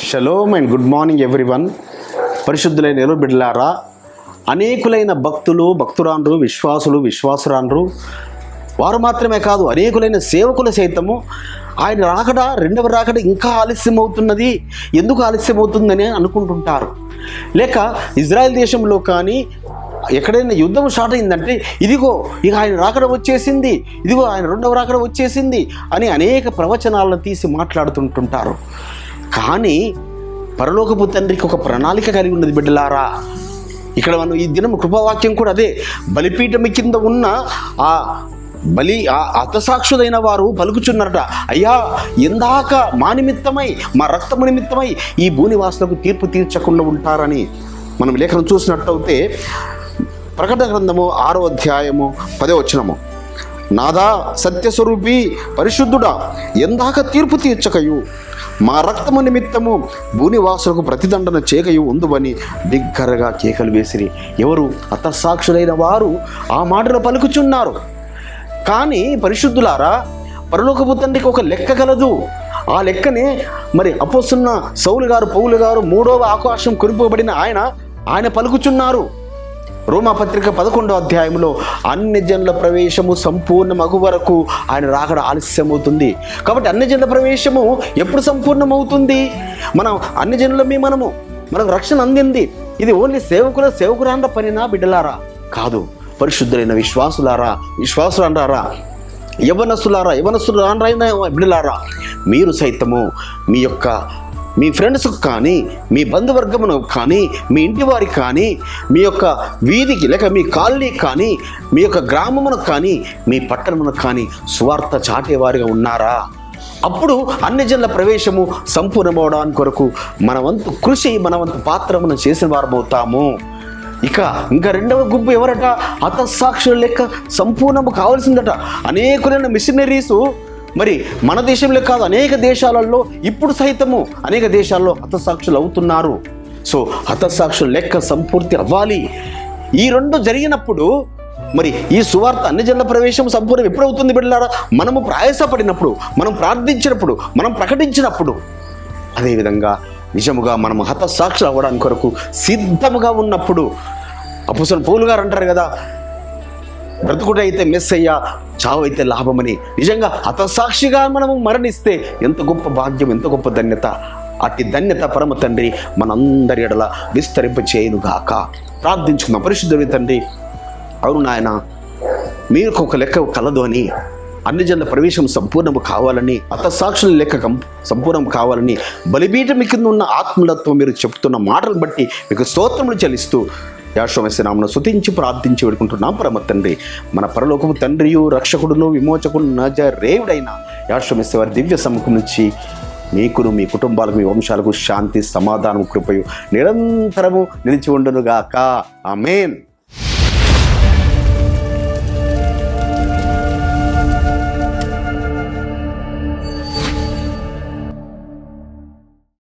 Shalom and good morning everyone. పరిశుద్ధులైన ఎలు బిడ్డలారా, అనేకులైన భక్తులు, భక్తురాండ్రు, విశ్వాసులు, విశ్వాసురాండ్రు వారు మాత్రమే కాదు, అనేకులైన సేవకులు సైతము ఆయన రాకడ, రెండవ రాకడ ఇంకా ఆలస్యం అవుతున్నది, ఎందుకు ఆలస్యం అవుతుందని అనుకుంటుంటారు. లేక ఇజ్రాయెల్ దేశంలో కానీ ఎక్కడైనా యుద్ధం స్టార్ట్ అయిందంటే ఇదిగో ఇక ఆయన రాకడ వచ్చేసింది, ఇదిగో ఆయన రెండవ రాకడ వచ్చేసింది అని అనేక ప్రవచనాలను తీసి మాట్లాడుతుంటుంటారు. కానీ పరలోకపు తండ్రికి ఒక ప్రణాళిక కలిగి ఉన్నది బిడ్డలారా. ఇక్కడ మనం ఈ దినం కృపావాక్యం కూడా అదే. బలిపీఠం కింద ఉన్న ఆ హతసాక్షులైన వారు పలుకుచున్నారట, అయ్యా ఎందాక మా నిమిత్తమై, మా రక్తము నిమిత్తమై ఈ భూనివాసులకు తీర్పు తీర్చకుండా ఉంటారని మనం లేఖనం చూసినట్టయితే ప్రకటన గ్రంథము 6వ అధ్యాయము 10వ వచనము, నాదా సత్యస్వరూపి పరిశుద్ధుడా, ఎందాక తీర్పు తీర్చకయు మా రక్తము నిమిత్తము భూనివాసులకు ప్రతిదండన చేయకయు ఉందువని బిగ్గరగా కేకలు వేసిరి. ఎవరు? హతసాక్షులైన వారు ఆ మాటలు పలుకుచున్నారు. కానీ పరిశుద్ధులారా, పరలోకపు తండ్రికి ఒక లెక్క కలదు. ఆ లెక్కనే మరి అపోస్తున్న సౌలు గారు, పౌలు గారు, 3వ ఆకాశం కొనిపోబడిన ఆయన పలుకుచున్నారు. రోమాపత్రిక 11వ అధ్యాయంలో అన్యజనుల ప్రవేశము సంపూర్ణమగు వరకు ఆయన రాకడ ఆలస్యమవుతుంది. కాబట్టి అన్యజనుల ప్రవేశము ఎప్పుడు సంపూర్ణమవుతుంది? మనం అన్యజనులమే, మనకు రక్షణ అందింది. ఇది ఓన్లీ సేవకురాండ్ర పనినా బిడ్డలారా? కాదు. పరిశుద్ధులైన విశ్వాసులారా, యవనస్తులారైన బిడ్డలారా, మీరు సైతము మీ ఫ్రెండ్స్కు కానీ, మీ బంధువర్గమునకు కానీ, మీ ఇంటి వారికి కానీ, మీ యొక్క వీధికి లేక మీ కాలనీకి కానీ, మీ యొక్క గ్రామమునకు కానీ, మీ పట్టణమునకు కానీ సువార్త చాటేవారిగా ఉన్నారా? అప్పుడు అన్యజనుల ప్రవేశము సంపూర్ణమవడానికి కొరకు మన వంతు కృషి, మన వంతు పాత్ర మనం చేసిన వారమవుతాము. ఇంకా రెండవ గుంపు ఎవరట? హతసాక్షుల లెక్క సంపూర్ణము కావాల్సిందట. అనేకులైన మిషనరీసు మరి మన దేశంలో కాదు, అనేక దేశాలలో ఇప్పుడు సైతము అనేక దేశాల్లో హతసాక్షులు అవుతున్నారు. సో హతసాక్షుల లెక్క సంపూర్తి అవ్వాలి. ఈ రెండు జరిగినప్పుడు మరి ఈ సువార్త అన్యజనుల ప్రవేశం సంపూర్ణం ఎప్పుడవుతుంది బిడ్డలారా? మనము ప్రయాసపడినప్పుడు, మనం ప్రార్థించినప్పుడు, మనం ప్రకటించినప్పుడు, అదేవిధంగా నిజముగా మనము హతసాక్షులు అవ్వడానికి కొరకు సిద్ధముగా ఉన్నప్పుడు. అపోస్తలుడు పౌలు గారు అంటారు కదా, బ్రతుకుటైతే మెస్సయ్య, చావు అయితే లాభమని. నిజంగా హతసాక్షిగా మనము మరణిస్తే ఎంత గొప్ప భాగ్యం, ఎంత గొప్ప ధన్యత. అట్టి ధన్యత పరమ తండ్రి మనందరి ఎడల విస్తరింపచేయునుగాక. ప్రార్థించుకుందాం. పరిశుద్ధుడైన తండ్రి, అవును నాయన, మీకు ఒక లెక్క కలదు అని, అన్యజనుల ప్రవేశం సంపూర్ణము కావాలని, హతసాక్షుల లెక్క సంపూర్ణం కావాలని, బలిపీఠం కింద ఉన్న ఆత్మలతో మీరు చెప్తున్న మాటలు బట్టి మీకు స్తోత్రములు చెల్లిస్తూ యెహోవా యేసు నామమున స్తుతించి ప్రార్థించి వేడుకుంటున్నాం పరమ తండ్రి. మన పరలోకపు తండ్రియు రక్షకుడును విమోచకుడు నజరేయుడైన యెహోవా యేసు వారి దివ్య సముఖం నుంచి మీకును, మీ కుటుంబాలకు, మీ వంశాలకు శాంతి, సమాధానం, కృపయు నిరంతరము నిలిచి ఉండునుగాక. ఆమేన్.